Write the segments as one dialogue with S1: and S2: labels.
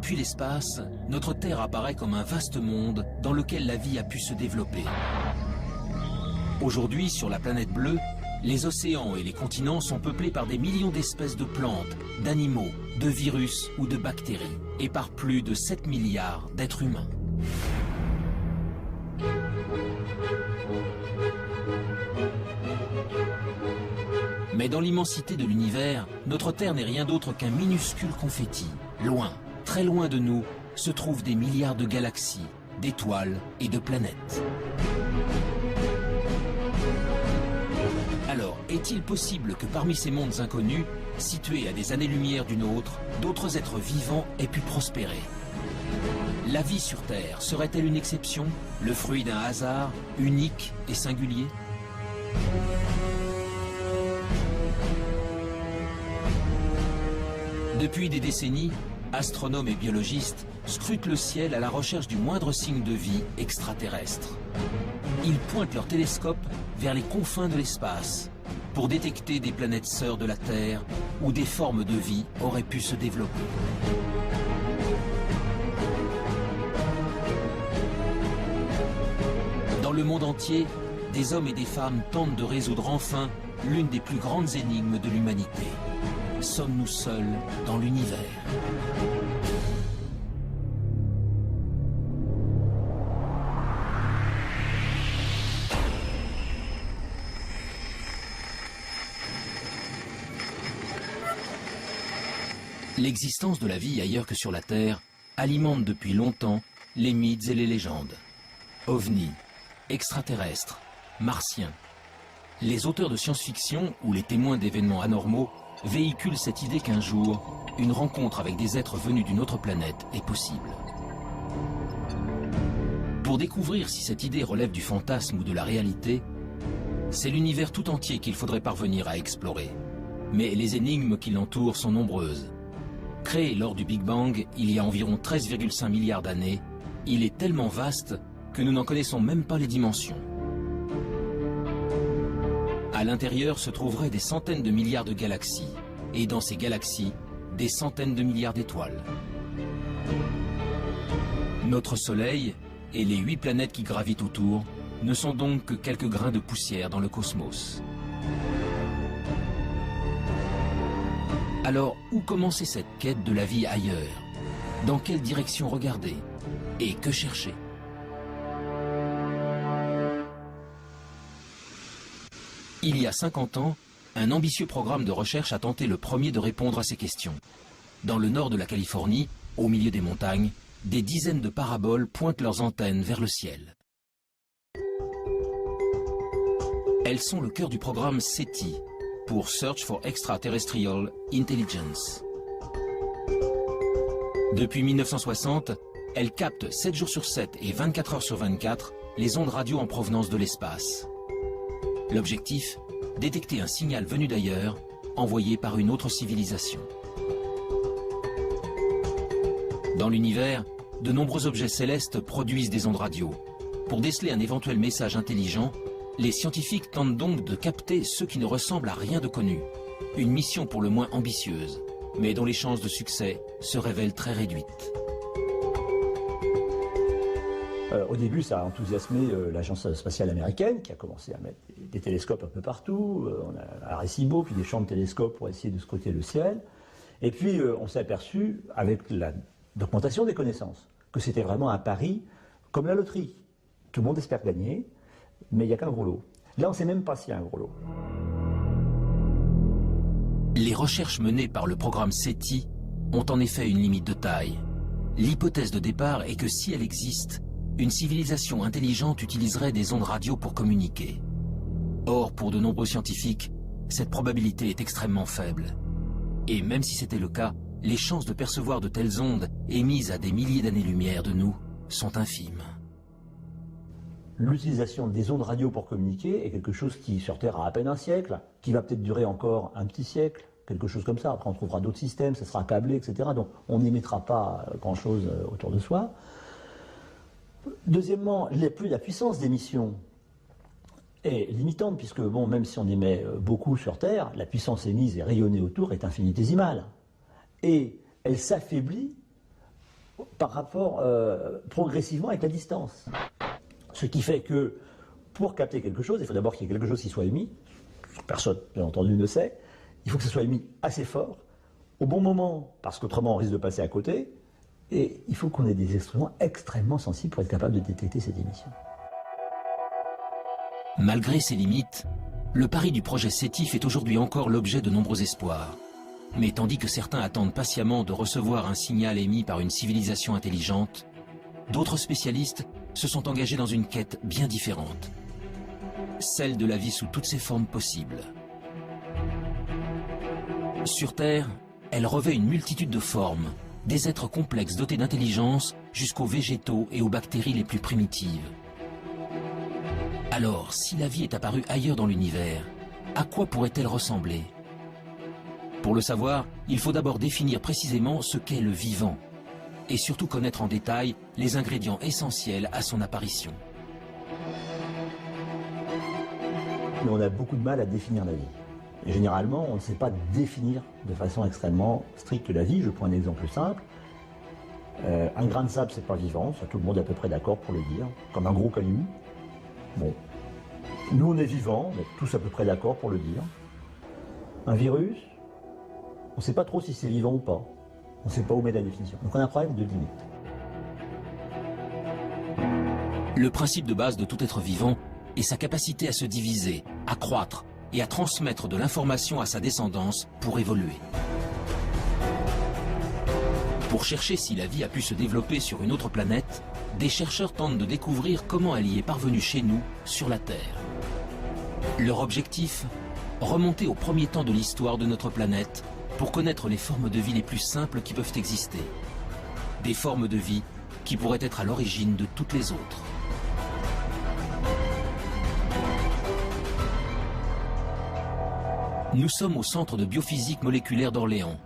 S1: Depuis l'espace, notre Terre apparaît comme un vaste monde dans lequel la vie a pu se développer. Aujourd'hui, sur la planète bleue, les océans et les continents sont peuplés par des millions d'espèces de plantes, d'animaux, de virus ou de bactéries, et par plus de 7 milliards d'êtres humains. Mais dans l'immensité de l'univers, notre Terre n'est rien d'autre qu'un minuscule confetti. Loin, très loin de nous, se trouvent des milliards de galaxies, d'étoiles et de planètes. Alors, est-il possible que parmi ces mondes inconnus, situés à des années-lumière du nôtre, d'autres êtres vivants aient pu prospérer? La vie sur Terre serait-elle une exception, le fruit d'un hasard unique et singulier? Depuis des décennies, astronomes et biologistes scrutent le ciel à la recherche du moindre signe de vie extraterrestre. Ils pointent leurs télescopes vers les confins de l'espace pour détecter des planètes sœurs de la Terre où des formes de vie auraient pu se développer. Dans le monde entier, des hommes et des femmes tentent de résoudre enfin l'une des plus grandes énigmes de l'humanité. Sommes-nous seuls dans l'univers ? L'existence de la vie ailleurs que sur la Terre alimente depuis longtemps les mythes et les légendes. OVNI, extraterrestres, martiens. Les auteurs de science-fiction ou les témoins d'événements anormaux véhiculent cette idée qu'un jour, une rencontre avec des êtres venus d'une autre planète est possible. Pour découvrir si cette idée relève du fantasme ou de la réalité, c'est l'univers tout entier qu'il faudrait parvenir à explorer. Mais les énigmes qui l'entourent sont nombreuses. Créé lors du Big Bang il y a environ 13,5 milliards d'années, il est tellement vaste que nous n'en connaissons même pas les dimensions. À l'intérieur se trouveraient des centaines de milliards de galaxies, et dans ces galaxies, des centaines de milliards d'étoiles. Notre Soleil et les 8 planètes qui gravitent autour ne sont donc que quelques grains de poussière dans le cosmos. Alors, où commencer cette quête de la vie ailleurs? Dans quelle direction regarder? Et que chercher? Il y a 50 ans, un ambitieux programme de recherche a tenté le premier de répondre à ces questions. Dans le nord de la Californie, au milieu des montagnes, des dizaines de paraboles pointent leurs antennes vers le ciel. Elles sont le cœur du programme SETI, pour Search for Extraterrestrial Intelligence. Depuis 1960, elles captent 7 jours sur 7 et 24 heures sur 24 les ondes radio en provenance de l'espace. L'objectif, détecter un signal venu d'ailleurs, envoyé par une autre civilisation. Dans l'univers, de nombreux objets célestes produisent des ondes radio. Pour déceler un éventuel message intelligent, les scientifiques tentent donc de capter ceux qui ne ressemblent à rien de connu. Une mission pour le moins ambitieuse, mais dont les chances de succès se révèlent très réduites.
S2: Au début, ça a enthousiasmé l'agence spatiale américaine qui a commencé à mettre des télescopes un peu partout. On a Arecibo, puis des champs de télescopes pour essayer de scruter le ciel. Et puis, on s'est aperçu, avec l'augmentation des connaissances, que c'était vraiment un pari comme la loterie. Tout le monde espère gagner, mais il n'y a qu'un gros lot. Là, on ne sait même pas s'il y a un gros lot.
S1: Les recherches menées par le programme SETI ont en effet une limite de taille. L'hypothèse de départ est que si elle existe, une civilisation intelligente utiliserait des ondes radio pour communiquer. Or, pour de nombreux scientifiques, cette probabilité est extrêmement faible. Et même si c'était le cas, les chances de percevoir de telles ondes émises à des milliers d'années-lumière de nous sont infimes.
S2: L'utilisation des ondes radio pour communiquer est quelque chose qui, sur Terre, a à peine un siècle, qui va peut-être durer encore un petit siècle, quelque chose comme ça. Après, on trouvera d'autres systèmes, ça sera câblé, etc. Donc, on n'émettra pas grand-chose autour de soi. Deuxièmement, la puissance d'émission est limitante, puisque, bon, même si on émet beaucoup sur Terre, la puissance émise et rayonnée autour est infinitésimale. Et elle s'affaiblit par rapport progressivement avec la distance. Ce qui fait que pour capter quelque chose, il faut d'abord qu'il y ait quelque chose qui soit émis. Personne, bien entendu, ne sait. Il faut que ce soit émis assez fort, au bon moment, parce qu'autrement on risque de passer à côté. Et il faut qu'on ait des instruments extrêmement sensibles pour être capable de détecter cette émission.
S1: Malgré ses limites, le pari du projet SETI fait aujourd'hui encore l'objet de nombreux espoirs. Mais tandis que certains attendent patiemment de recevoir un signal émis par une civilisation intelligente, d'autres spécialistes se sont engagés dans une quête bien différente. Celle de la vie sous toutes ses formes possibles. Sur Terre, elle revêt une multitude de formes, des êtres complexes dotés d'intelligence jusqu'aux végétaux et aux bactéries les plus primitives. Alors, si la vie est apparue ailleurs dans l'univers, à quoi pourrait-elle ressembler ? Pour le savoir, il faut d'abord définir précisément ce qu'est le vivant, et surtout connaître en détail les ingrédients essentiels à son apparition.
S2: Mais on a beaucoup de mal à définir la vie. Et généralement, on ne sait pas définir de façon extrêmement stricte la vie. Je prends un exemple simple. Un grain de sable, c'est pas vivant, ça tout le monde est à peu près d'accord pour le dire, comme un gros caillou. Bon. Nous, on est vivants, on est tous à peu près d'accord pour le dire. Un virus, on ne sait pas trop si c'est vivant ou pas. On ne sait pas où met la définition. Donc on a un problème de limite.
S1: Le principe de base de tout être vivant est sa capacité à se diviser, à croître et à transmettre de l'information à sa descendance pour évoluer. Pour chercher si la vie a pu se développer sur une autre planète, des chercheurs tentent de découvrir comment elle y est parvenue chez nous, sur la Terre. Leur objectif ? Remonter au premier temps de l'histoire de notre planète pour connaître les formes de vie les plus simples qui peuvent exister. Des formes de vie qui pourraient être à l'origine de toutes les autres. Nous sommes au Centre de biophysique moléculaire d'Orléans.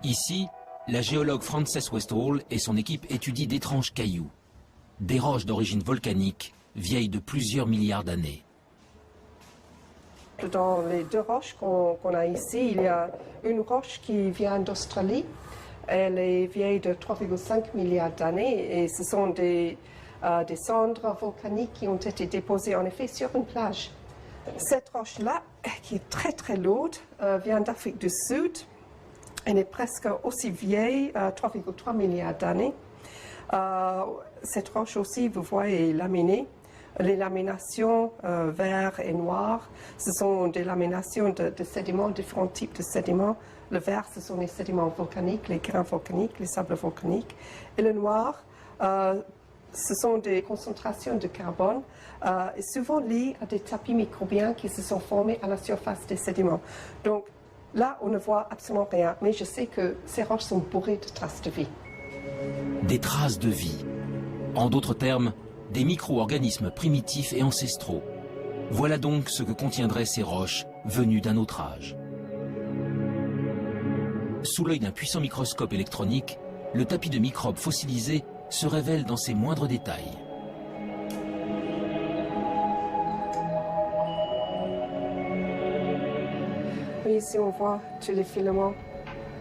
S1: Ici, la géologue Frances Westall et son équipe étudient d'étranges cailloux. Des roches d'origine volcanique, vieilles de plusieurs milliards d'années.
S3: Dans les deux roches qu'on a ici, il y a une roche qui vient d'Australie. Elle est vieille de 3,5 milliards d'années et ce sont des cendres volcaniques qui ont été déposées en effet sur une plage. Cette roche-là, qui est très très lourde, vient d'Afrique du Sud. Elle est presque aussi vieille, 3,3 milliards d'années. Cette roche aussi, vous voyez, est laminée. Les laminations vert et noir, ce sont des laminations de sédiments, différents types de sédiments. Le vert, ce sont les sédiments volcaniques, les grains volcaniques, les sables volcaniques. Et le noir, ce sont des concentrations de carbone, et souvent liées à des tapis microbiens qui se sont formés à la surface des sédiments. Donc là, on ne voit absolument rien, mais je sais que ces roches sont bourrées de traces de vie.
S1: Des traces de vie. En d'autres termes, des micro-organismes primitifs et ancestraux. Voilà donc ce que contiendraient ces roches venues d'un autre âge. Sous l'œil d'un puissant microscope électronique, le tapis de microbes fossilisés se révèle dans ses moindres détails.
S3: Oui, ici on voit tous les filaments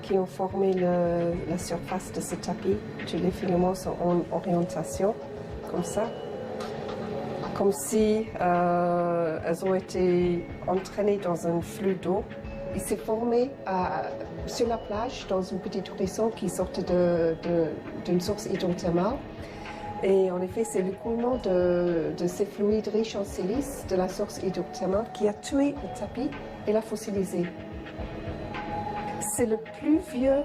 S3: qui ont formé la surface de ce tapis. Tous les filaments sont en orientation, comme ça. Comme si elles ont été entraînées dans un flux d'eau. Il s'est formé sur la plage, dans une petite horizon qui sortait d'une source hydrothermale. Et en effet, c'est l'écoulement de ces fluides riches en silice de la source hydrothermale qui a tué le tapis et l'a fossilisé. C'est le plus vieux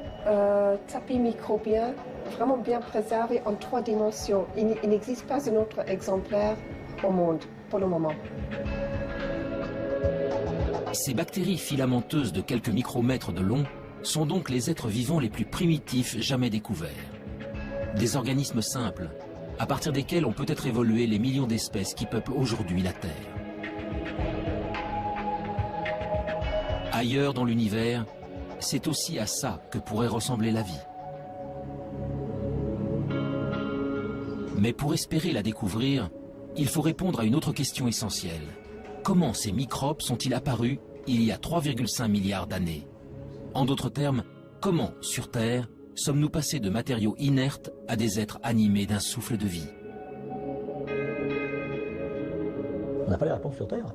S3: tapis microbien vraiment bien préservé en 3 dimensions. Il n'existe pas un autre exemplaire au monde pour le moment.
S1: Ces bactéries filamenteuses de quelques micromètres de long sont donc les êtres vivants les plus primitifs jamais découverts. Des organismes simples, à partir desquels ont peut-être évolué les millions d'espèces qui peuplent aujourd'hui la Terre. Ailleurs dans l'univers, c'est aussi à ça que pourrait ressembler la vie. Mais pour espérer la découvrir, il faut répondre à une autre question essentielle. Comment ces microbes sont-ils apparus il y a 3,5 milliards d'années? En d'autres termes, comment, sur Terre, sommes-nous passés de matériaux inertes à des êtres animés d'un souffle de vie?
S2: On n'a pas les réponses sur Terre.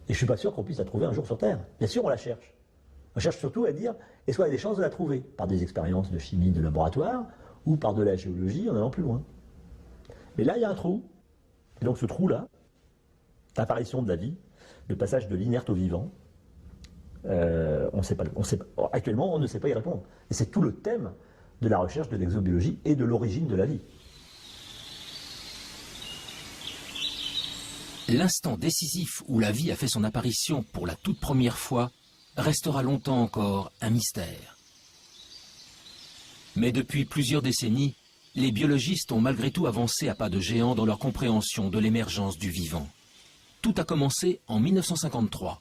S2: Et je ne suis pas sûr qu'on puisse la trouver un jour sur Terre. Bien sûr, on la cherche. On cherche surtout à dire, est-ce qu'on a des chances de la trouver? Par des expériences de chimie de laboratoire ou par de la géologie en allant plus loin. Mais là, il y a un trou. Et donc ce trou-là, l'apparition de la vie, le passage de l'inerte au vivant, on sait pas, actuellement, on ne sait pas y répondre. Et c'est tout le thème de la recherche de l'exobiologie et de l'origine de la vie.
S1: L'instant décisif où la vie a fait son apparition pour la toute première fois restera longtemps encore un mystère. Mais depuis plusieurs décennies, les biologistes ont malgré tout avancé à pas de géant dans leur compréhension de l'émergence du vivant. Tout a commencé en 1953,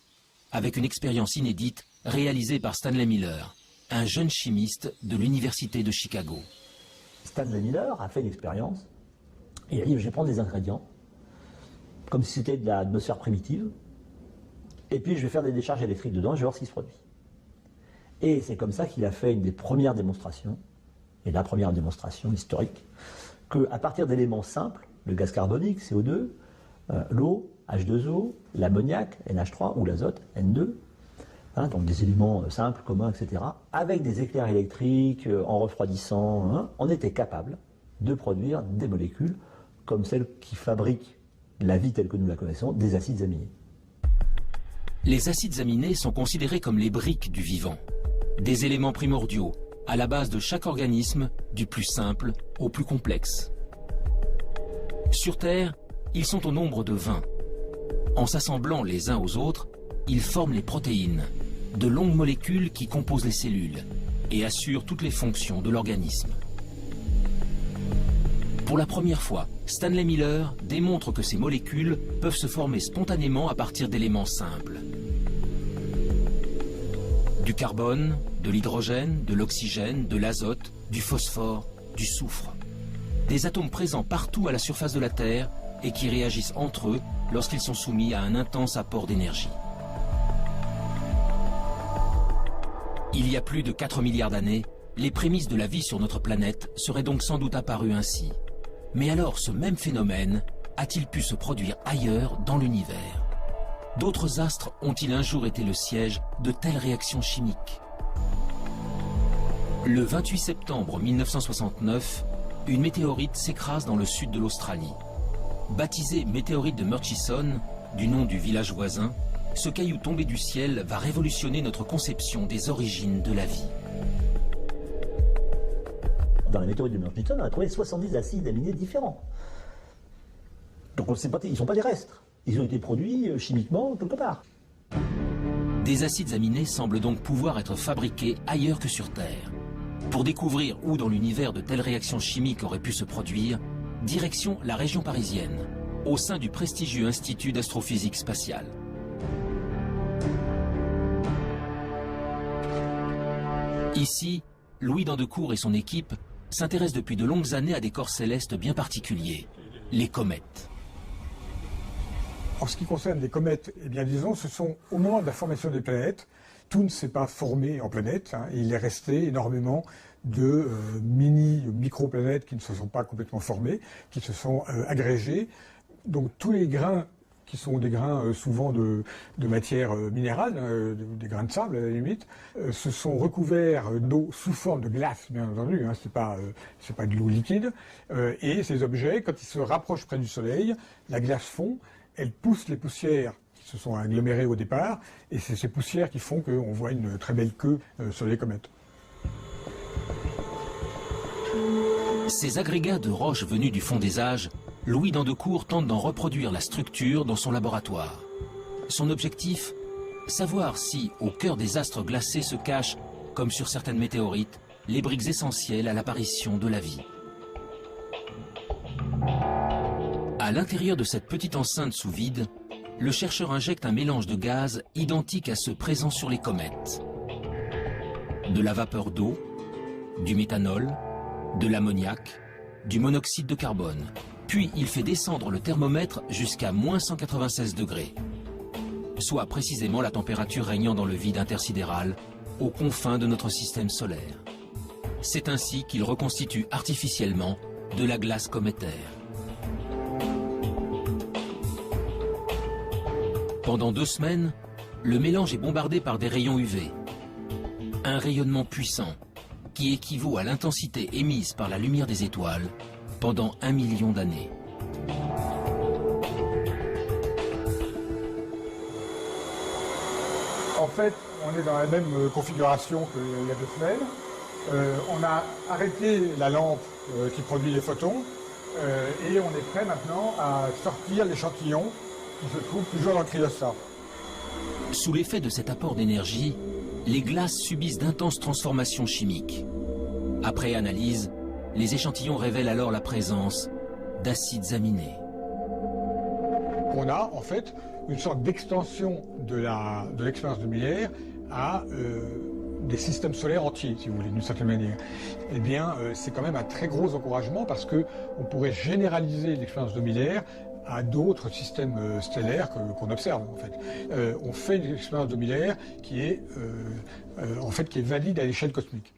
S1: avec une expérience inédite réalisée par Stanley Miller, un jeune chimiste de l'Université de Chicago.
S2: Stanley Miller a fait une expérience, et il a dit, je vais prendre des ingrédients, comme si c'était de l'atmosphère primitive, et puis je vais faire des décharges électriques dedans, et je vais voir ce qui se produit. Et c'est comme ça qu'il a fait une des premières démonstrations, et la première démonstration historique, qu'à partir d'éléments simples, le gaz carbonique, CO2, l'eau, H2O, l'ammoniac, NH3, ou l'azote, N2, donc des éléments simples, communs, etc., avec des éclairs électriques, en refroidissant, on était capable de produire des molécules comme celles qui fabriquent la vie telle que nous la connaissons, des acides aminés.
S1: Les acides aminés sont considérés comme les briques du vivant, des éléments primordiaux, à la base de chaque organisme, du plus simple au plus complexe. Sur Terre, ils sont au nombre de 20. En s'assemblant les uns aux autres, ils forment les protéines, de longues molécules qui composent les cellules et assurent toutes les fonctions de l'organisme. Pour la première fois, Stanley Miller démontre que ces molécules peuvent se former spontanément à partir d'éléments simples. Du carbone, de l'hydrogène, de l'oxygène, de l'azote, du phosphore, du soufre. Des atomes présents partout à la surface de la Terre et qui réagissent entre eux lorsqu'ils sont soumis à un intense apport d'énergie. Il y a plus de 4 milliards d'années, les prémices de la vie sur notre planète seraient donc sans doute apparues ainsi. Mais alors ce même phénomène a-t-il pu se produire ailleurs dans l'univers? D'autres astres ont-ils un jour été le siège de telles réactions chimiques? Le 28 septembre 1969, une météorite s'écrase dans le sud de l'Australie. Baptisé météorite de Murchison, du nom du village voisin, ce caillou tombé du ciel va révolutionner notre conception des origines de la vie.
S2: Dans la météorite de Murchison, on a trouvé 70 acides aminés différents. Donc on ne sait pas, ils ne sont pas des restes. Ils ont été produits chimiquement quelque part.
S1: Des acides aminés semblent donc pouvoir être fabriqués ailleurs que sur Terre. Pour découvrir où dans l'univers de telles réactions chimiques auraient pu se produire, direction la région parisienne, au sein du prestigieux Institut d'astrophysique spatiale. Ici, Louis Dandecourt et son équipe s'intéressent depuis de longues années à des corps célestes bien particuliers, les comètes.
S4: En ce qui concerne les comètes, eh bien disons, ce sont au moment de la formation des planètes, tout ne s'est pas formé en planètes, il est resté énormément de micro-planètes qui ne se sont pas complètement formées, qui se sont agrégées. Donc tous les grains qui sont des grains souvent de matière minérale, des grains de sable à la limite, se sont recouverts d'eau sous forme de glace, bien entendu, c'est pas de l'eau liquide, et ces objets, quand ils se rapprochent près du Soleil, la glace fond, elle pousse les poussières qui se sont agglomérées au départ, et c'est ces poussières qui font qu'on voit une très belle queue sur les comètes.
S1: Ces agrégats de roches venus du fond des âges, Louis Dandecourt tente d'en reproduire la structure dans son laboratoire. Son objectif, savoir si, au cœur des astres glacés se cachent, comme sur certaines météorites, les briques essentielles à l'apparition de la vie. À l'intérieur de cette petite enceinte sous vide, le chercheur injecte un mélange de gaz identique à ceux présents sur les comètes. De la vapeur d'eau, du méthanol, de l'ammoniac, du monoxyde de carbone. Puis il fait descendre le thermomètre jusqu'à moins 196 degrés, soit précisément la température régnant dans le vide intersidéral, aux confins de notre système solaire. C'est ainsi qu'il reconstitue artificiellement de la glace cométaire. Pendant 2 semaines, le mélange est bombardé par des rayons UV. Un rayonnement puissant qui équivaut à l'intensité émise par la lumière des étoiles pendant 1 million d'années.
S4: En fait, on est dans la même configuration qu'il y a 2 semaines. On a arrêté la lampe qui produit les photons et on est prêt maintenant à sortir l'échantillon qui se trouve toujours dans le cryostat.
S1: Sous l'effet de cet apport d'énergie, les glaces subissent d'intenses transformations chimiques. Après analyse, les échantillons révèlent alors la présence d'acides aminés.
S4: On a en fait une sorte d'extension de l'expérience de Miller à des systèmes solaires entiers, si vous voulez, d'une certaine manière. Eh bien, c'est quand même un très gros encouragement parce qu'on pourrait généraliser l'expérience de Miller à d'autres systèmes stellaires qu'on observe, en fait. On fait une expérience de Miller qui est valide à l'échelle cosmique.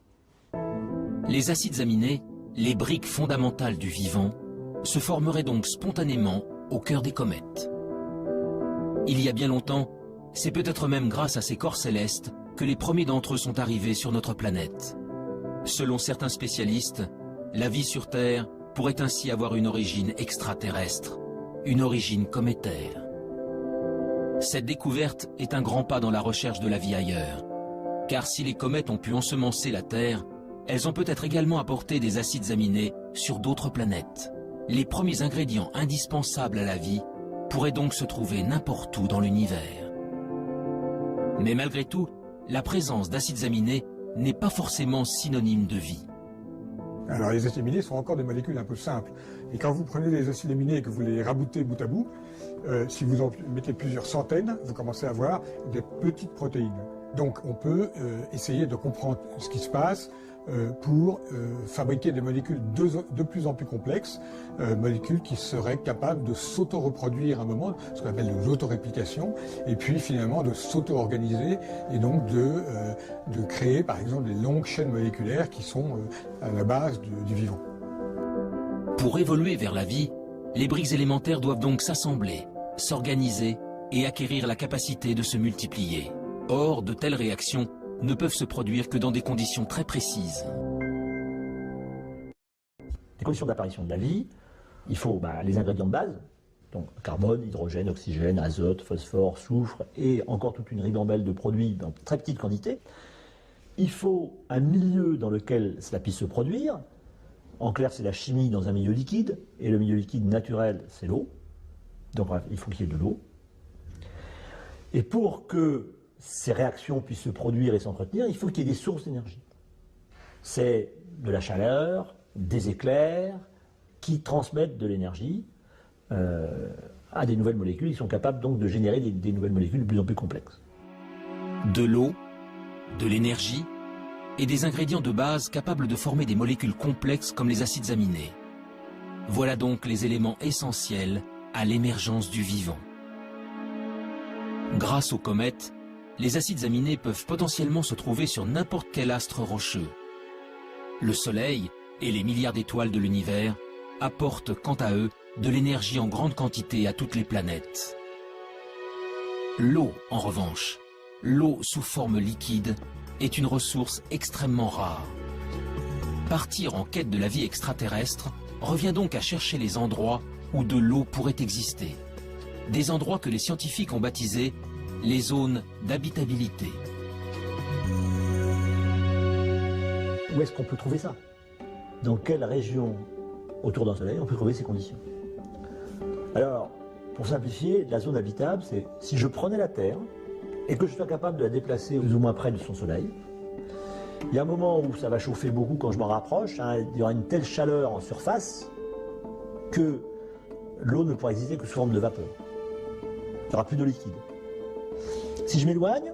S1: Les acides aminés, les briques fondamentales du vivant, se formeraient donc spontanément au cœur des comètes. Il y a bien longtemps, c'est peut-être même grâce à ces corps célestes que les premiers d'entre eux sont arrivés sur notre planète. Selon certains spécialistes, la vie sur Terre pourrait ainsi avoir une origine extraterrestre, une origine cométaire. Cette découverte est un grand pas dans la recherche de la vie ailleurs, car si les comètes ont pu ensemencer la Terre, elles ont peut-être également apporté des acides aminés sur d'autres planètes. Les premiers ingrédients indispensables à la vie pourraient donc se trouver n'importe où dans l'univers. Mais malgré tout, la présence d'acides aminés n'est pas forcément synonyme de vie.
S4: Alors les acides aminés sont encore des molécules un peu simples. Et quand vous prenez les acides aminés et que vous les raboutez bout à bout, si vous en mettez plusieurs centaines, vous commencez à avoir des petites protéines. Donc on peut essayer de comprendre ce qui se passe pour fabriquer des molécules de plus en plus complexes, molécules qui seraient capables de s'auto-reproduire à un moment, ce qu'on appelle de l'autoréplication, et puis finalement de s'auto-organiser et donc de créer par exemple des longues chaînes moléculaires qui sont à la base du vivant.
S1: Pour évoluer vers la vie, les briques élémentaires doivent donc s'assembler, s'organiser et acquérir la capacité de se multiplier. Or, de telles réactions ne peuvent se produire que dans des conditions très précises.
S2: Les conditions d'apparition de la vie, il faut les ingrédients de base, donc carbone, hydrogène, oxygène, azote, phosphore, soufre et encore toute une ribambelle de produits dans très petites quantités. Il faut un milieu dans lequel cela puisse se produire. En clair, c'est la chimie dans un milieu liquide, et le milieu liquide naturel, c'est l'eau. Donc bref, il faut qu'il y ait de l'eau. Et pour que ces réactions puissent se produire et s'entretenir, il faut qu'il y ait des sources d'énergie. C'est de la chaleur, des éclairs, qui transmettent de l'énergie à des nouvelles molécules, qui sont capables donc de générer des nouvelles molécules de plus en plus complexes.
S1: De l'eau, de l'énergie et des ingrédients de base capables de former des molécules complexes comme les acides aminés. Voilà donc les éléments essentiels à l'émergence du vivant. Grâce aux comètes, les acides aminés peuvent potentiellement se trouver sur n'importe quel astre rocheux. Le Soleil et les milliards d'étoiles de l'univers apportent quant à eux de l'énergie en grande quantité à toutes les planètes. L'eau, en revanche, l'eau sous forme liquide, est une ressource extrêmement rare. Partir en quête de la vie extraterrestre revient donc à chercher les endroits où de l'eau pourrait exister. Des endroits que les scientifiques ont baptisés les zones d'habitabilité.
S2: Où est-ce qu'on peut trouver ça? Dans quelle région autour d'un soleil on peut trouver ces conditions? Alors, pour simplifier, la zone habitable, c'est si je prenais la Terre et que je sois capable de la déplacer plus ou moins près de son soleil, il y a un moment où ça va chauffer beaucoup quand je m'en rapproche, il y aura une telle chaleur en surface que l'eau ne pourra exister que sous forme de vapeur. Il n'y aura plus de liquide. Si je m'éloigne,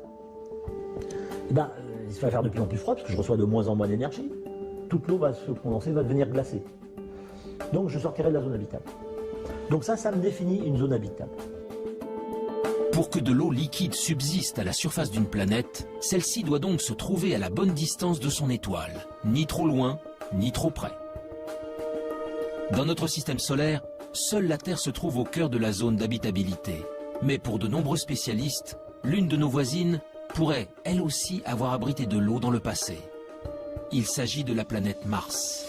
S2: il va faire de plus en plus froid parce que je reçois de moins en moins d'énergie. Toute l'eau va se condenser, va devenir glacée. Donc je sortirai de la zone habitable. Donc ça me définit une zone habitable.
S1: Pour que de l'eau liquide subsiste à la surface d'une planète, celle-ci doit donc se trouver à la bonne distance de son étoile, ni trop loin, ni trop près. Dans notre système solaire, seule la Terre se trouve au cœur de la zone d'habitabilité. Mais pour de nombreux spécialistes, l'une de nos voisines pourrait, elle aussi, avoir abrité de l'eau dans le passé. Il s'agit de la planète Mars.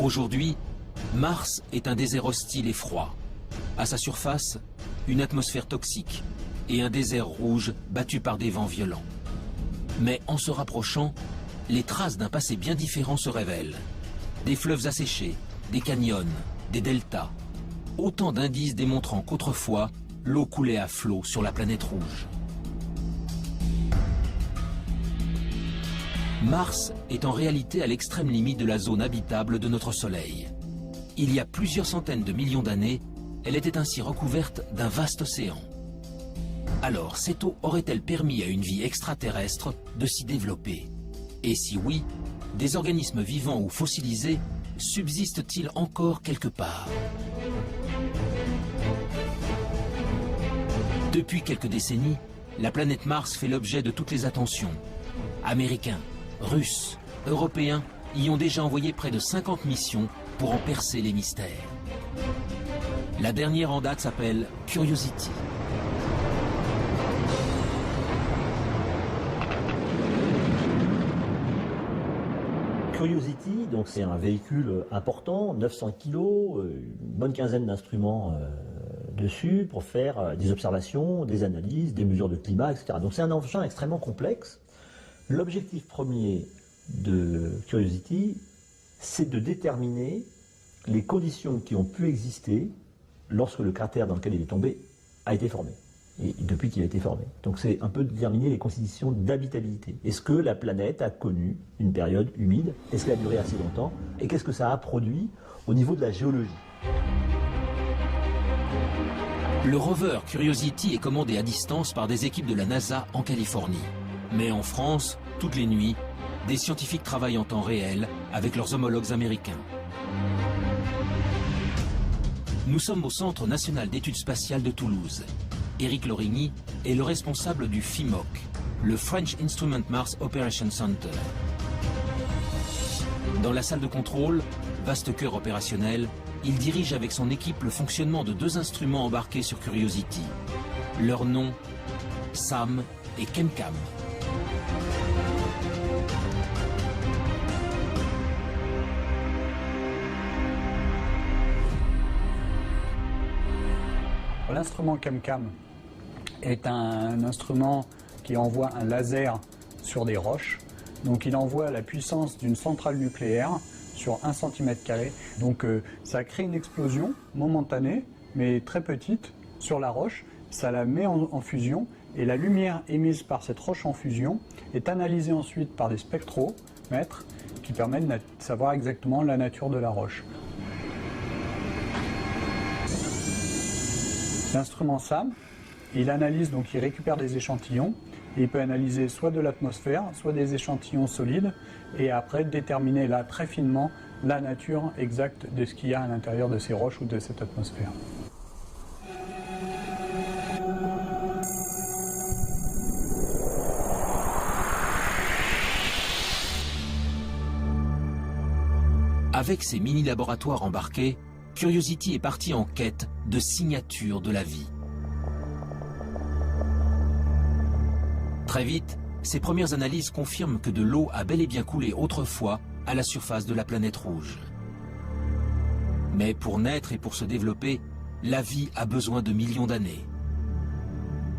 S1: Aujourd'hui, Mars est un désert hostile et froid. À sa surface, une atmosphère toxique et un désert rouge battu par des vents violents. Mais en se rapprochant, les traces d'un passé bien différent se révèlent. Des fleuves asséchés, des canyons, des deltas. Autant d'indices démontrant qu'autrefois, l'eau coulait à flot sur la planète rouge. Mars est en réalité à l'extrême limite de la zone habitable de notre Soleil. Il y a plusieurs centaines de millions d'années, elle était ainsi recouverte d'un vaste océan. Alors, cette eau aurait-elle permis à une vie extraterrestre de s'y développer? Et si oui, des organismes vivants ou fossilisés subsistent-ils encore quelque part? Depuis quelques décennies, la planète Mars fait l'objet de toutes les attentions. Américains, Russes, Européens y ont déjà envoyé près de 50 missions pour en percer les mystères. La dernière en date s'appelle Curiosity.
S2: Curiosity, donc c'est un véhicule important, 900 kg, une bonne quinzaine d'instruments dessus pour faire des observations, des analyses, des mesures de climat, etc. Donc c'est un engin extrêmement complexe. L'objectif premier de Curiosity, c'est de déterminer les conditions qui ont pu exister lorsque le cratère dans lequel il est tombé a été formé, et depuis qu'il a été formé. Donc c'est un peu déterminer les conditions d'habitabilité. Est-ce que la planète a connu une période humide? Est-ce qu'elle a duré assez longtemps? Et qu'est-ce que ça a produit au niveau de la géologie?
S1: Le rover Curiosity est commandé à distance par des équipes de la NASA en Californie. Mais en France, toutes les nuits, des scientifiques travaillent en temps réel avec leurs homologues américains. Nous sommes au Centre national d'études spatiales de Toulouse. Éric Lorigny est le responsable du FIMOC, le French Instrument Mars Operation Center. Dans la salle de contrôle, vaste cœur opérationnel, il dirige avec son équipe le fonctionnement de deux instruments embarqués sur Curiosity. Leurs noms, SAM et ChemCam.
S5: L'instrument ChemCam est un instrument qui envoie un laser sur des roches. Donc il envoie la puissance d'une centrale nucléaire sur 1 cm². Donc ça crée une explosion momentanée, mais très petite, sur la roche. Ça la met en fusion et la lumière émise par cette roche en fusion est analysée ensuite par des spectromètres qui permettent de savoir exactement la nature de la roche. L'instrument SAM, il analyse, donc il récupère des échantillons, et il peut analyser soit de l'atmosphère, soit des échantillons solides, et après déterminer là très finement la nature exacte de ce qu'il y a à l'intérieur de ces roches ou de cette atmosphère.
S1: Avec ses mini-laboratoires embarqués, Curiosity est parti en quête de signatures de la vie. Très vite, ses premières analyses confirment que de l'eau a bel et bien coulé autrefois à la surface de la planète rouge. Mais pour naître et pour se développer, la vie a besoin de millions d'années.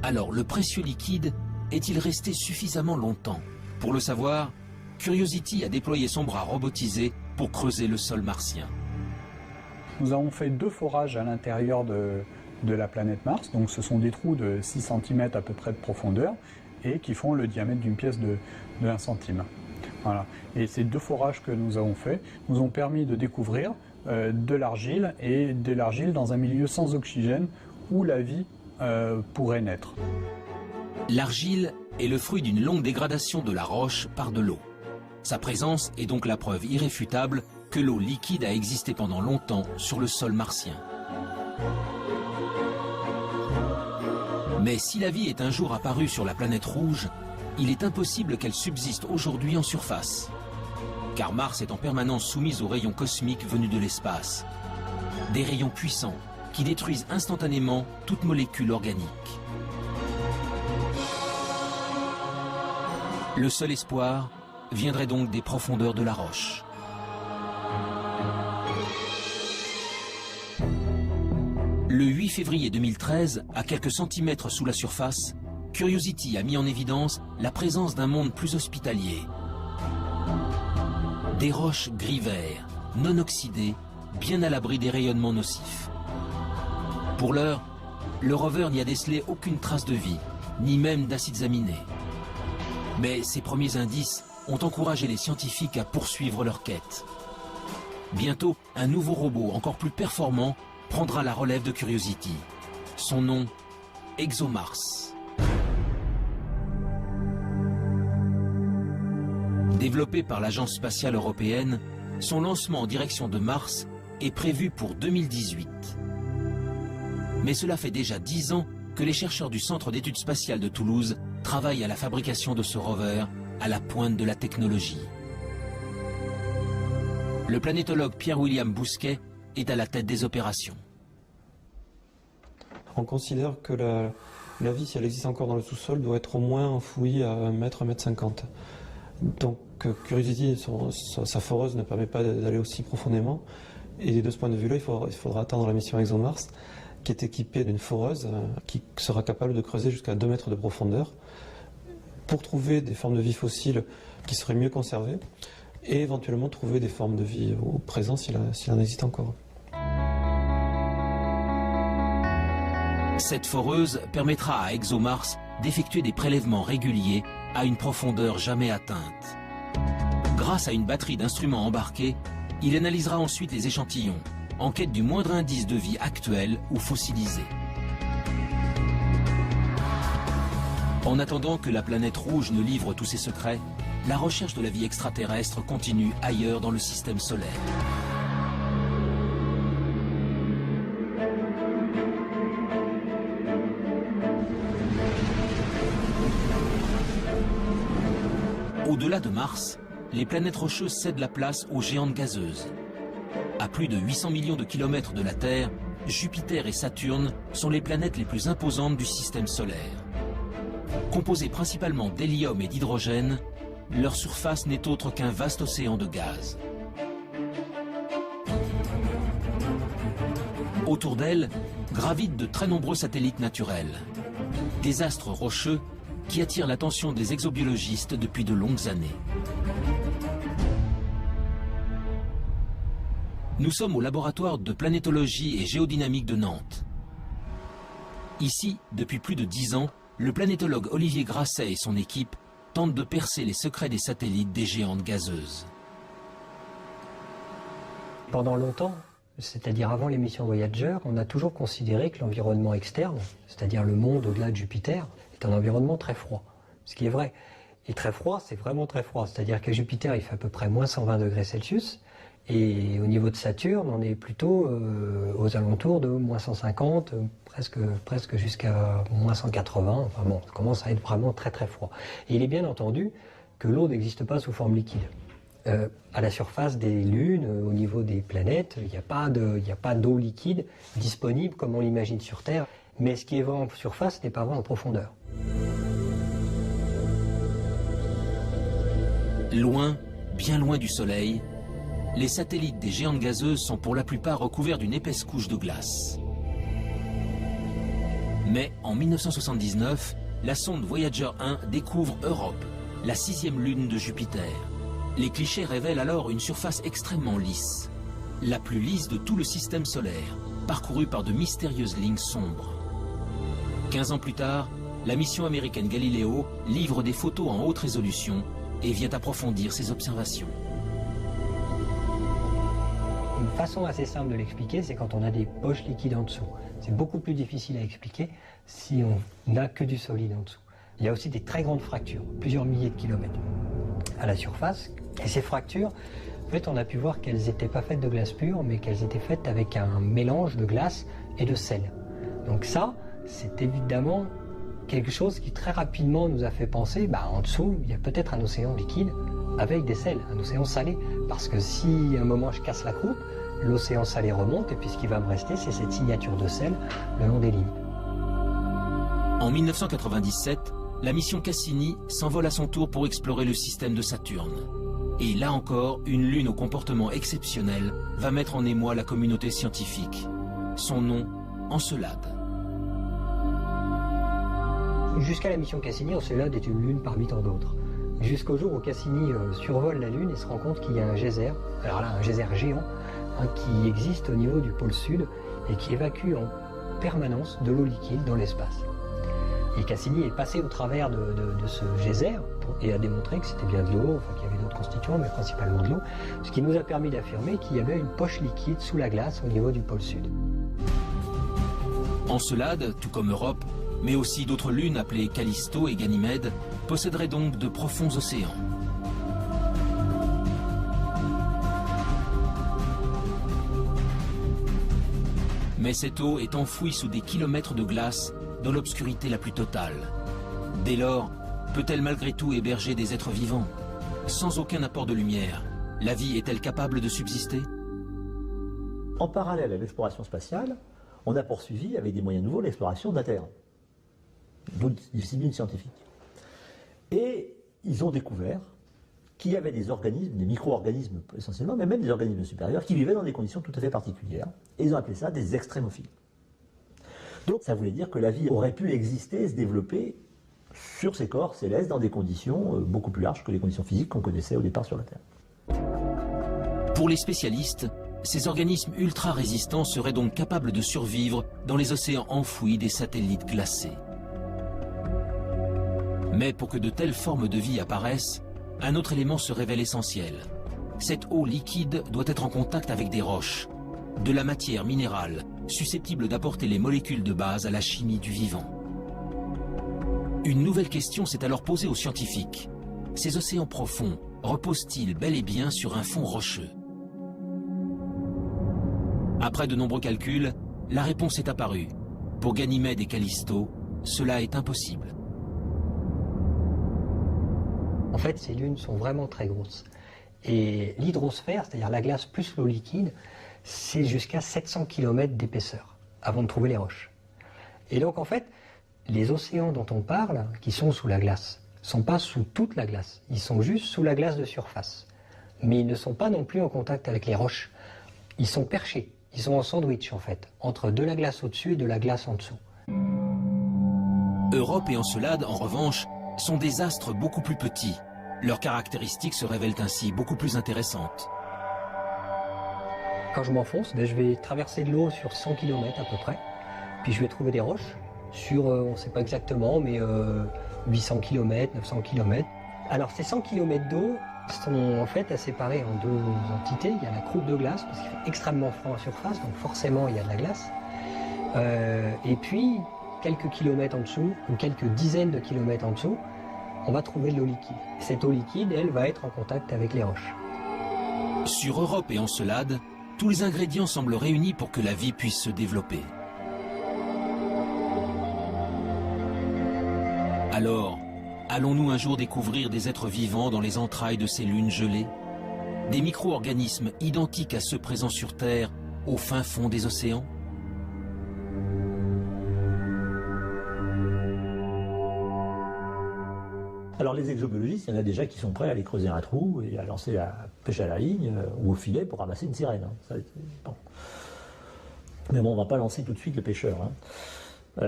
S1: Alors le précieux liquide est-il resté suffisamment longtemps? Pour le savoir, Curiosity a déployé son bras robotisé pour creuser le sol martien.
S5: Nous avons fait 2 forages à l'intérieur de la planète Mars, donc ce sont des trous de 6 cm à peu près de profondeur et qui font le diamètre d'une pièce de 1 centime. Voilà. Et ces 2 forages que nous avons faits nous ont permis de découvrir de l'argile et de l'argile dans un milieu sans oxygène où la vie pourrait naître.
S1: L'argile est le fruit d'une longue dégradation de la roche par de l'eau. Sa présence est donc la preuve irréfutable que l'eau liquide a existé pendant longtemps sur le sol martien. Mais si la vie est un jour apparue sur la planète rouge, il est impossible qu'elle subsiste aujourd'hui en surface. Car Mars est en permanence soumise aux rayons cosmiques venus de l'espace. Des rayons puissants qui détruisent instantanément toute molécule organique. Le seul espoir viendrait donc des profondeurs de la roche. Le 8 février 2013, à quelques centimètres sous la surface, Curiosity a mis en évidence la présence d'un monde plus hospitalier. Des roches gris-vert, non oxydées, bien à l'abri des rayonnements nocifs. Pour l'heure, le rover n'y a décelé aucune trace de vie, ni même d'acides aminés. Mais ces premiers indices ont encouragé les scientifiques à poursuivre leur quête. Bientôt, un nouveau robot encore plus performant prendra la relève de Curiosity. Son nom, ExoMars. Développé par l'Agence spatiale européenne, son lancement en direction de Mars est prévu pour 2018. Mais cela fait déjà 10 ans que les chercheurs du Centre d'études spatiales de Toulouse travaillent à la fabrication de ce rover à la pointe de la technologie. Le planétologue Pierre-William Bousquet est à la tête des opérations.
S6: On considère que la vie, si elle existe encore dans le sous-sol, doit être au moins enfouie à 1 mètre, 1 mètre 50. Donc Curiosity, sa foreuse ne permet pas d'aller aussi profondément. Et de ce point de vue-là, il faudra attendre la mission ExoMars, qui est équipée d'une foreuse qui sera capable de creuser jusqu'à 2 mètres de profondeur pour trouver des formes de vie fossiles qui seraient mieux conservées et éventuellement trouver des formes de vie au présent s'il en existe encore.
S1: Cette foreuse permettra à ExoMars d'effectuer des prélèvements réguliers à une profondeur jamais atteinte. Grâce à une batterie d'instruments embarqués, il analysera ensuite les échantillons, en quête du moindre indice de vie actuelle ou fossilisé. En attendant que la planète rouge ne livre tous ses secrets, la recherche de la vie extraterrestre continue ailleurs dans le système solaire. Au-delà de Mars, les planètes rocheuses cèdent la place aux géantes gazeuses. À plus de 800 millions de kilomètres de la Terre, Jupiter et Saturne sont les planètes les plus imposantes du système solaire. Composées principalement d'hélium et d'hydrogène, leur surface n'est autre qu'un vaste océan de gaz. Autour d'elles gravitent de très nombreux satellites naturels, des astres rocheux qui attirent l'attention des exobiologistes depuis de longues années. Nous sommes au laboratoire de planétologie et géodynamique de Nantes. Ici, depuis plus de 10 ans, le planétologue Olivier Grasset et son équipe tentent de percer les secrets des satellites des géantes gazeuses.
S7: Pendant longtemps, c'est-à-dire avant les missions Voyager, on a toujours considéré que l'environnement externe, c'est-à-dire le monde au-delà de Jupiter, est un environnement très froid. Ce qui est vrai. Et très froid, c'est vraiment très froid. C'est-à-dire qu'à Jupiter, il fait à peu près moins 120 degrés Celsius. Et au niveau de Saturne, on est plutôt aux alentours de moins 150, presque jusqu'à moins 180. Enfin bon, ça commence à être vraiment très très froid. Et il est bien entendu que l'eau n'existe pas sous forme liquide. À la surface des lunes, au niveau des planètes, il n'y a pas d'eau liquide disponible comme on l'imagine sur Terre. Mais ce qui est vrai en surface n'est pas vrai en profondeur.
S1: Loin, bien loin du Soleil, les satellites des géantes gazeuses sont pour la plupart recouverts d'une épaisse couche de glace. Mais en 1979, la sonde Voyager 1 découvre Europe, la 6e lune de Jupiter. Les clichés révèlent alors une surface extrêmement lisse, la plus lisse de tout le système solaire, parcourue par de mystérieuses lignes sombres. 15 ans plus tard, la mission américaine Galileo livre des photos en haute résolution et vient approfondir ses observations.
S7: Une façon assez simple de l'expliquer, c'est quand on a des poches liquides en dessous. C'est beaucoup plus difficile à expliquer si on n'a que du solide en dessous. Il y a aussi des très grandes fractures, plusieurs milliers de kilomètres. à la surface. Et ces fractures, en fait, on a pu voir qu'elles n'étaient pas faites de glace pure, mais qu'elles étaient faites avec un mélange de glace et de sel. Donc ça, c'est évidemment quelque chose qui très rapidement nous a fait penser, en dessous, il y a peut-être un océan liquide avec des sels, un océan salé. Parce que si à un moment je casse la croûte, l'océan salé remonte, et puis ce qui va me rester, c'est cette signature de sel le long des lignes.
S1: En 1997, la mission Cassini s'envole à son tour pour explorer le système de Saturne. Et là encore, une lune au comportement exceptionnel va mettre en émoi la communauté scientifique. Son nom, Encelade.
S7: Jusqu'à la mission Cassini, Encelade est une lune parmi tant d'autres. Jusqu'au jour où Cassini survole la Lune et se rend compte qu'il y a un geyser, alors là un geyser géant, qui existe au niveau du pôle sud et qui évacue en permanence de l'eau liquide dans l'espace. Et Cassini est passé au travers de ce geyser et a démontré que c'était bien de l'eau, enfin qu'il y avait d'autres constituants, mais principalement de l'eau, ce qui nous a permis d'affirmer qu'il y avait une poche liquide sous la glace au niveau du pôle sud.
S1: Encelade, tout comme Europe, mais aussi d'autres lunes appelées Callisto et Ganymède, posséderaient donc de profonds océans. Mais cette eau est enfouie sous des kilomètres de glace dans l'obscurité la plus totale. Dès lors, peut-elle malgré tout héberger des êtres vivants? Sans aucun apport de lumière, la vie est-elle capable de subsister?
S2: En parallèle à l'exploration spatiale, on a poursuivi avec des moyens nouveaux l'exploration de la Terre, d'autres disciplines scientifiques. Et ils ont découvert qu'il y avait des organismes, des micro-organismes essentiellement, mais même des organismes supérieurs, qui vivaient dans des conditions tout à fait particulières. Et ils ont appelé ça des extrémophiles. Donc ça voulait dire que la vie aurait pu exister, se développer sur ces corps célestes dans des conditions beaucoup plus larges que les conditions physiques qu'on connaissait au départ sur la Terre.
S1: Pour les spécialistes, ces organismes ultra résistants seraient donc capables de survivre dans les océans enfouis des satellites glacés. Mais pour que de telles formes de vie apparaissent, un autre élément se révèle essentiel. Cette eau liquide doit être en contact avec des roches, de la matière minérale, susceptible d'apporter les molécules de base à la chimie du vivant. Une nouvelle question s'est alors posée aux scientifiques. Ces océans profonds reposent-ils bel et bien sur un fond rocheux? Après de nombreux calculs, la réponse est apparue. Pour Ganymède et Callisto, cela est impossible.
S7: En fait, ces lunes sont vraiment très grosses. Et l'hydrosphère, c'est-à-dire la glace plus l'eau liquide, c'est jusqu'à 700 km d'épaisseur avant de trouver les roches. Et donc en fait, les océans dont on parle, qui sont sous la glace, ne sont pas sous toute la glace, ils sont juste sous la glace de surface. Mais ils ne sont pas non plus en contact avec les roches. Ils sont perchés, ils sont en sandwich en fait, entre de la glace au-dessus et de la glace en dessous.
S1: Europe et Encelade, en revanche, sont des astres beaucoup plus petits. Leurs caractéristiques se révèlent ainsi beaucoup plus intéressantes.
S7: Quand je m'enfonce, je vais traverser de l'eau sur 100 km à peu près, puis je vais trouver des roches sur, on ne sait pas exactement, mais 800 km, 900 km. Alors ces 100 km d'eau sont en fait séparés en deux entités. Il y a la croûte de glace, parce qu'il fait extrêmement froid en surface, donc forcément il y a de la glace. Et puis, quelques kilomètres en dessous, ou quelques dizaines de kilomètres en dessous, on va trouver de l'eau liquide. Cette eau liquide, elle, va être en contact avec les roches.
S1: Sur Europe et Encelade, tous les ingrédients semblent réunis pour que la vie puisse se développer. Alors, allons-nous un jour découvrir des êtres vivants dans les entrailles de ces lunes gelées? Des micro-organismes identiques à ceux présents sur Terre, au fin fond des océans?
S2: Alors les exobiologistes, il y en a déjà qui sont prêts à aller creuser un trou et à lancer la pêche à la ligne ou au filet pour ramasser une sirène. Ça, bon. Mais bon, on ne va pas lancer tout de suite le pêcheur.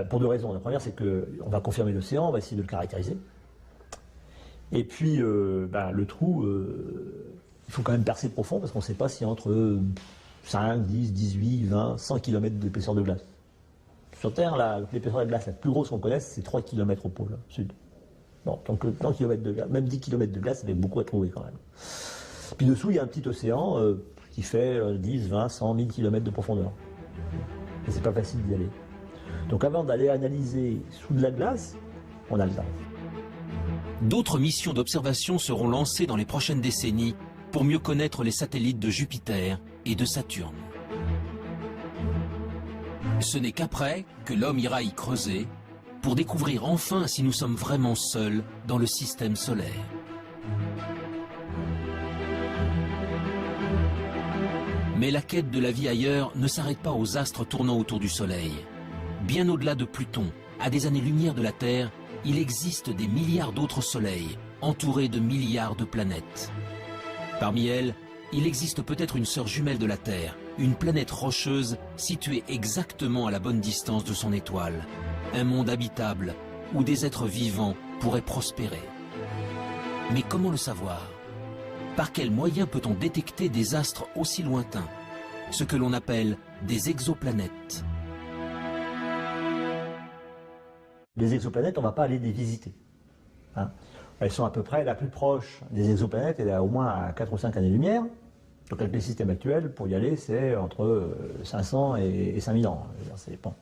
S2: Pour deux raisons. La première, c'est qu'on va confirmer l'océan, on va essayer de le caractériser. Et puis, le trou, il faut quand même percer profond parce qu'on ne sait pas s'il y a entre 5, 10, 18, 20, 100 km d'épaisseur de glace. Sur Terre, l'épaisseur de glace la plus grosse qu'on connaisse, c'est 3 km au pôle sud. Bon, donc 100 km de glace, même 10 km de glace, ça fait beaucoup à trouver quand même. Puis dessous, il y a un petit océan qui fait 10, 20, 100, 1000 km de profondeur. Et c'est pas facile d'y aller. Donc avant d'aller analyser sous de la glace, on a le temps.
S1: D'autres missions d'observation seront lancées dans les prochaines décennies pour mieux connaître les satellites de Jupiter et de Saturne. Ce n'est qu'après que l'homme ira y creuser pour découvrir enfin si nous sommes vraiment seuls dans le système solaire. Mais la quête de la vie ailleurs ne s'arrête pas aux astres tournant autour du Soleil. Bien au-delà de Pluton, à des années-lumière de la Terre, il existe des milliards d'autres soleils, entourés de milliards de planètes. Parmi elles, il existe peut-être une sœur jumelle de la Terre, une planète rocheuse située exactement à la bonne distance de son étoile. Un monde habitable où des êtres vivants pourraient prospérer. Mais comment le savoir? Par quels moyens peut-on détecter des astres aussi lointains, ce que l'on appelle des exoplanètes?
S2: Les exoplanètes, on ne va pas aller les visiter. Hein. Elles sont à peu près la plus proche des exoplanètes, elle est au moins à 4 ou 5 années-lumière. Donc avec les systèmes actuels, pour y aller, c'est entre 500 et 5000 ans. C'est bon.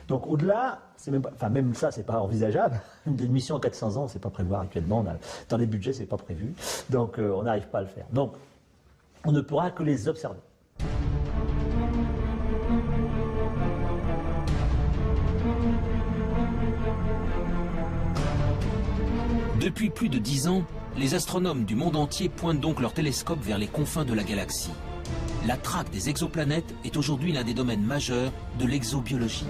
S2: Donc au-delà, même ça, c'est pas envisageable. Une mission en 400 ans, c'est pas prévoir actuellement. Dans les budgets, c'est pas prévu. Donc on n'arrive pas à le faire. Donc on ne pourra que les observer.
S1: Depuis plus de 10 ans, les astronomes du monde entier pointent donc leurs télescopes vers les confins de la galaxie. La traque des exoplanètes est aujourd'hui l'un des domaines majeurs de l'exobiologie.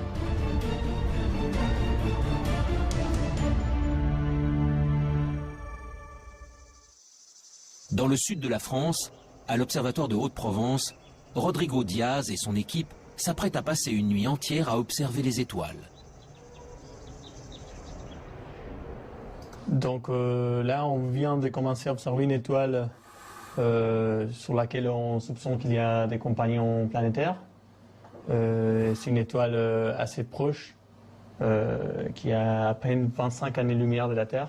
S1: Dans le sud de la France, à l'Observatoire de Haute-Provence, Rodrigo Diaz et son équipe s'apprêtent à passer une nuit entière à observer les étoiles.
S8: Donc là, on vient de commencer à observer une étoile sur laquelle on soupçonne qu'il y a des compagnons planétaires. C'est une étoile assez proche, qui a à peine 25 années-lumière de la Terre.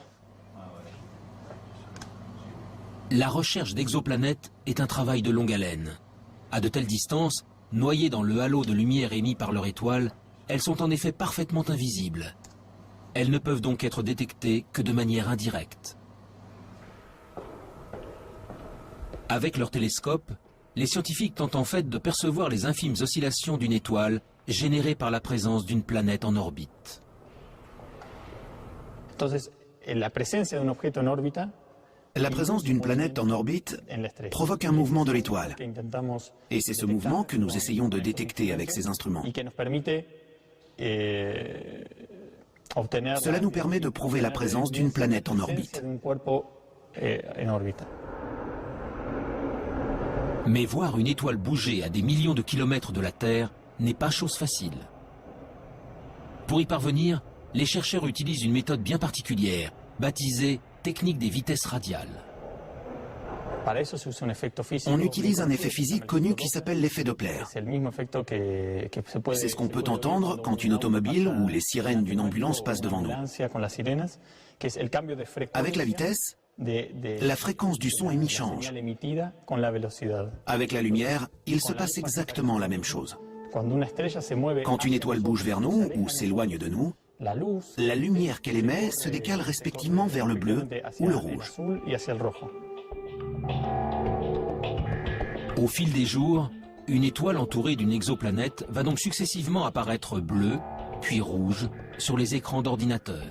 S1: La recherche d'exoplanètes est un travail de longue haleine. À de telles distances, noyées dans le halo de lumière émis par leur étoile, elles sont en effet parfaitement invisibles. Elles ne peuvent donc être détectées que de manière indirecte. Avec leur télescope, les scientifiques tentent en fait de percevoir les infimes oscillations d'une étoile générées par la présence d'une planète en orbite.
S8: Entonces, la présence d'un objet en orbite.
S9: La présence d'une planète en orbite provoque un mouvement de l'étoile. Et c'est ce mouvement que nous essayons de détecter avec ces instruments. Cela nous permet de prouver la présence d'une planète en orbite.
S1: Mais voir une étoile bouger à des millions de kilomètres de la Terre n'est pas chose facile. Pour y parvenir, les chercheurs utilisent une méthode bien particulière, baptisée technique des vitesses radiales.
S9: On utilise un effet physique connu qui s'appelle l'effet Doppler. C'est ce qu'on peut entendre quand une automobile ou les sirènes d'une ambulance passent devant nous. Avec la vitesse, la fréquence du son émis change. Avec la lumière, il se passe exactement la même chose. Quand une étoile bouge vers nous ou s'éloigne de nous, la lumière qu'elle émet se décale respectivement vers le bleu ou le rouge.
S1: Au fil des jours, une étoile entourée d'une exoplanète va donc successivement apparaître bleue, puis rouge, sur les écrans d'ordinateur.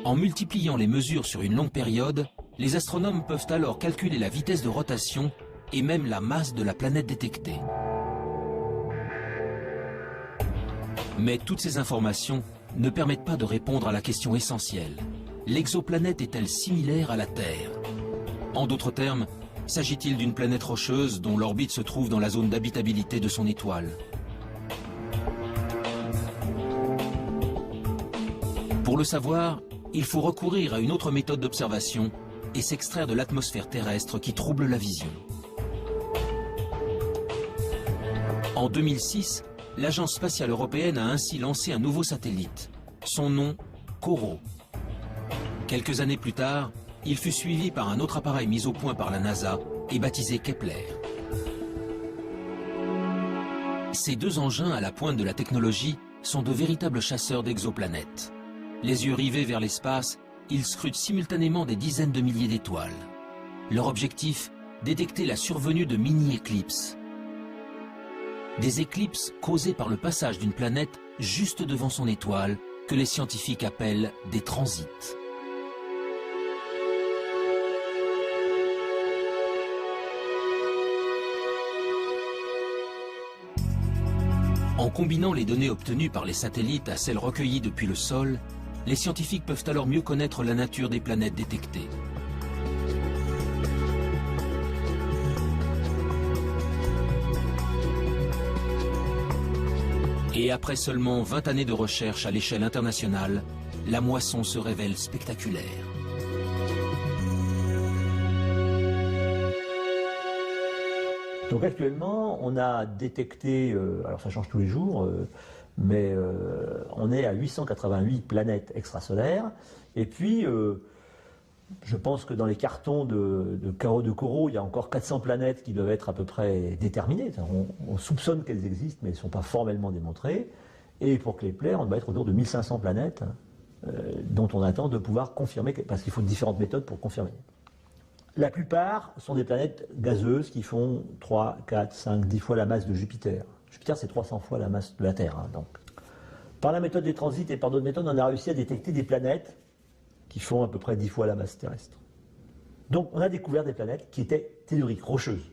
S1: En multipliant les mesures sur une longue période, les astronomes peuvent alors calculer la vitesse de rotation et même la masse de la planète détectée. Mais toutes ces informations ne permettent pas de répondre à la question essentielle. L'exoplanète est-elle similaire à la Terre? En d'autres termes, s'agit-il d'une planète rocheuse dont l'orbite se trouve dans la zone d'habitabilité de son étoile? Pour le savoir, il faut recourir à une autre méthode d'observation et s'extraire de l'atmosphère terrestre qui trouble la vision. En 2006, l'Agence spatiale européenne a ainsi lancé un nouveau satellite. Son nom, COROT. Quelques années plus tard, il fut suivi par un autre appareil mis au point par la NASA et baptisé Kepler. Ces deux engins à la pointe de la technologie sont de véritables chasseurs d'exoplanètes. Les yeux rivés vers l'espace, ils scrutent simultanément des dizaines de milliers d'étoiles. Leur objectif, détecter la survenue de mini-éclipses. Des éclipses causées par le passage d'une planète juste devant son étoile, que les scientifiques appellent des transits. En combinant les données obtenues par les satellites à celles recueillies depuis le sol, les scientifiques peuvent alors mieux connaître la nature des planètes détectées. Et après seulement 20 années de recherche à l'échelle internationale, la moisson se révèle spectaculaire.
S2: Donc actuellement, on a détecté, alors ça change tous les jours, mais on est à 888 planètes extrasolaires. Et puis, je pense que dans les cartons de coraux, il y a encore 400 planètes qui doivent être à peu près déterminées. On soupçonne qu'elles existent, mais elles ne sont pas formellement démontrées. Et pour Kepler, on doit être autour de 1500 planètes dont on attend de pouvoir confirmer, parce qu'il faut différentes méthodes pour confirmer. La plupart sont des planètes gazeuses qui font 3, 4, 5, 10 fois la masse de Jupiter. Jupiter, c'est 300 fois la masse de la Terre. Donc. Par la méthode des transits et par d'autres méthodes, on a réussi à détecter des planètes qui font à peu près 10 fois la masse terrestre. Donc on a découvert des planètes qui étaient telluriques, rocheuses.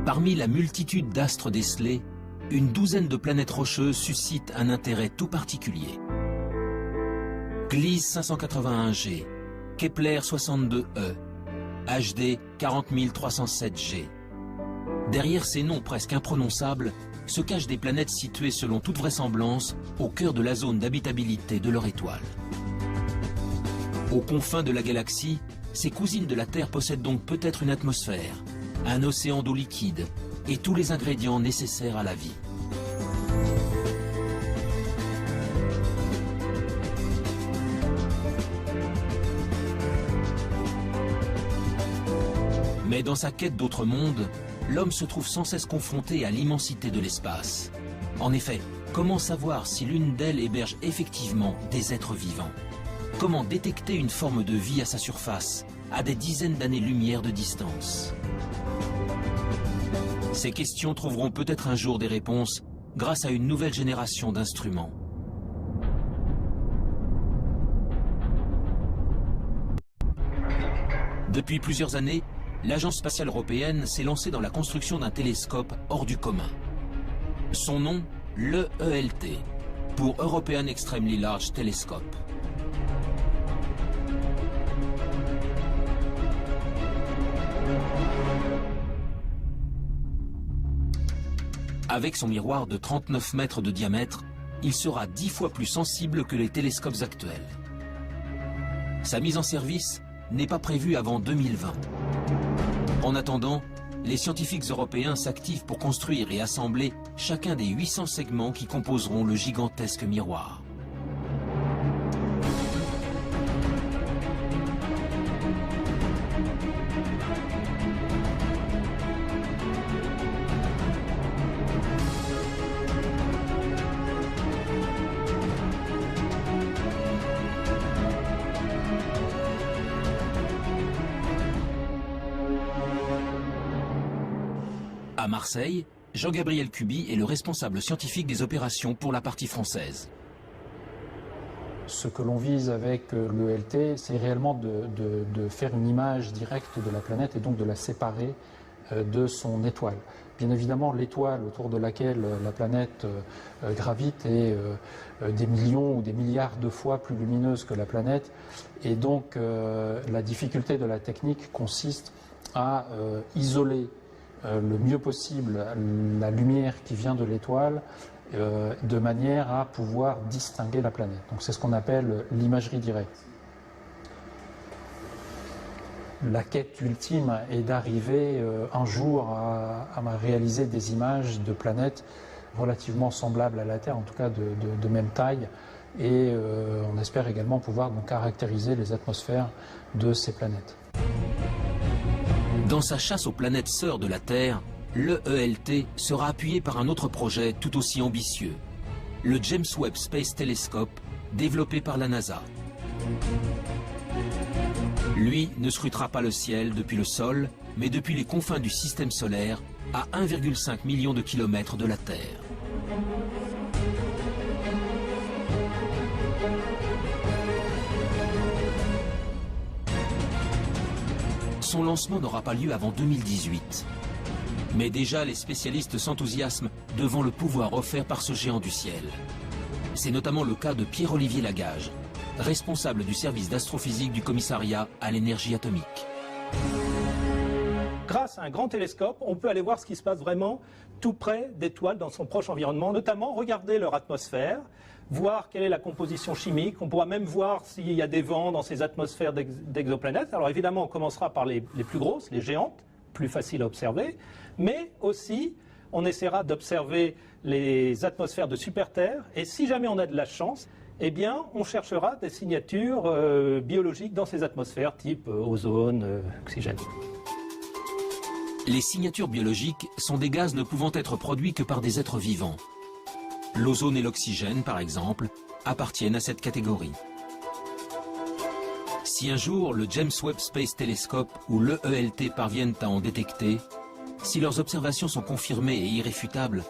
S1: Parmi la multitude d'astres décelés, une douzaine de planètes rocheuses suscitent un intérêt tout particulier. Gliese 581G, Kepler 62e, HD 40307G. Derrière ces noms presque imprononçables se cachent des planètes situées selon toute vraisemblance au cœur de la zone d'habitabilité de leur étoile. Aux confins de la galaxie, ces cousines de la Terre possèdent donc peut-être une atmosphère, un océan d'eau liquide et tous les ingrédients nécessaires à la vie. Mais dans sa quête d'autres mondes, l'homme se trouve sans cesse confronté à l'immensité de l'espace. En effet, comment savoir si l'une d'elles héberge effectivement des êtres vivants? Comment détecter une forme de vie à sa surface, à des dizaines d'années-lumière de distance? Ces questions trouveront peut-être un jour des réponses grâce à une nouvelle génération d'instruments. Depuis plusieurs années, l'Agence spatiale européenne s'est lancée dans la construction d'un télescope hors du commun. Son nom, l'EELT, pour European Extremely Large Telescope. Avec son miroir de 39 mètres de diamètre, il sera 10 fois plus sensible que les télescopes actuels. Sa mise en service n'est pas prévue avant 2020. En attendant, les scientifiques européens s'activent pour construire et assembler chacun des 800 segments qui composeront le gigantesque miroir. À Marseille, Jean-Gabriel Cuby est le responsable scientifique des opérations pour la partie française.
S10: Ce que l'on vise avec l'EELT, c'est réellement de faire une image directe de la planète et donc de la séparer de son étoile. Bien évidemment, l'étoile autour de laquelle la planète gravite est des millions ou des milliards de fois plus lumineuse que la planète. Et donc, la difficulté de la technique consiste à isoler le mieux possible la lumière qui vient de l'étoile de manière à pouvoir distinguer la planète. Donc c'est ce qu'on appelle l'imagerie directe. La quête ultime est d'arriver un jour à réaliser des images de planètes relativement semblables à la Terre, en tout cas de même taille, et on espère également pouvoir donc caractériser les atmosphères de ces planètes.
S1: Dans sa chasse aux planètes sœurs de la Terre, l'EELT sera appuyé par un autre projet tout aussi ambitieux, le James Webb Space Telescope, développé par la NASA. Lui ne scrutera pas le ciel depuis le sol, mais depuis les confins du système solaire, à 1,5 million de kilomètres de la Terre. Son lancement n'aura pas lieu avant 2018. Mais déjà, les spécialistes s'enthousiasment devant le pouvoir offert par ce géant du ciel. C'est notamment le cas de Pierre-Olivier Lagage, responsable du service d'astrophysique du commissariat à l'énergie atomique.
S11: Grâce à un grand télescope, on peut aller voir ce qui se passe vraiment tout près d'étoiles dans son proche environnement, notamment regarder leur atmosphère, voir quelle est la composition chimique. On pourra même voir s'il y a des vents dans ces atmosphères d'exoplanètes. Alors évidemment, on commencera par les plus grosses, les géantes, plus faciles à observer, mais aussi on essaiera d'observer les atmosphères de super-Terre, et si jamais on a de la chance, eh bien, on cherchera des signatures biologiques dans ces atmosphères, type ozone, oxygène.
S1: Les signatures biologiques sont des gaz ne pouvant être produits que par des êtres vivants. L'ozone et l'oxygène, par exemple, appartiennent à cette catégorie. Si un jour le James Webb Space Telescope ou l'EELT parviennent à en détecter, si leurs observations sont confirmées et irréfutables,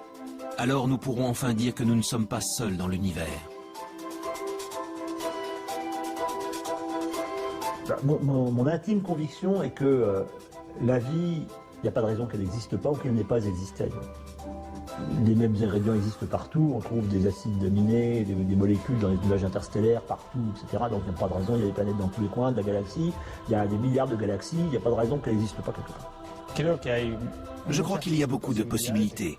S1: alors nous pourrons enfin dire que nous ne sommes pas seuls dans l'univers.
S2: Mon intime conviction est que la vie, il n'y a pas de raison qu'elle n'existe pas ou qu'elle n'ait pas existé ailleurs. Les mêmes ingrédients existent partout, on trouve des acides aminés, des molécules dans les nuages interstellaires partout, etc. Donc il n'y a pas de raison, il y a des planètes dans tous les coins de la galaxie, il y a des milliards de galaxies, il n'y a pas de raison qu'elle n'existe pas quelque part.
S9: Je crois qu'il y a beaucoup de possibilités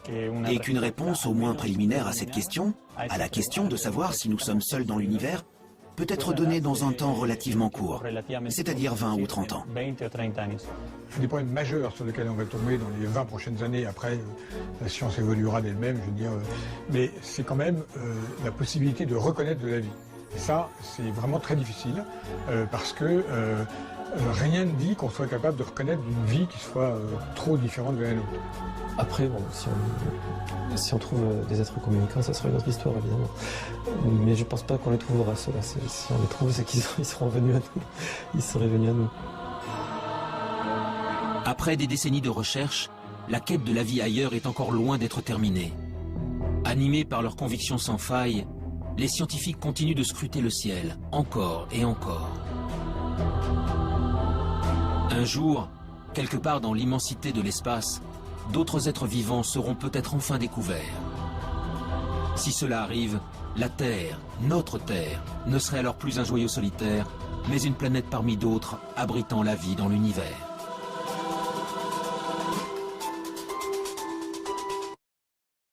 S9: et qu'une réponse au moins préliminaire à cette question, à la question de savoir si nous sommes seuls dans l'univers, peut être donnée dans un temps relativement court, c'est-à-dire 20 ou 30 ans.
S4: Des problèmes majeurs sur lesquels on va tomber dans les 20 prochaines années. Après, la science évoluera d'elle-même, je veux dire. Mais c'est quand même la possibilité de reconnaître de la vie. Et ça, c'est vraiment très difficile parce que rien ne dit qu'on soit capable de reconnaître une vie qui soit trop différente de la nôtre.
S6: Après, bon, si on trouve des êtres communicants, ça sera une autre histoire, évidemment. Mais je pense pas qu'on les trouvera, ceux-là. Si on les trouve, c'est qu'ils seront venus à nous. Ils seraient venus à nous.
S1: Après des décennies de recherche, la quête de la vie ailleurs est encore loin d'être terminée. Animés par leurs convictions sans faille, les scientifiques continuent de scruter le ciel, encore et encore. Un jour, quelque part dans l'immensité de l'espace, d'autres êtres vivants seront peut-être enfin découverts. Si cela arrive, la Terre, notre Terre, ne serait alors plus un joyau solitaire, mais une planète parmi d'autres abritant la vie dans l'univers.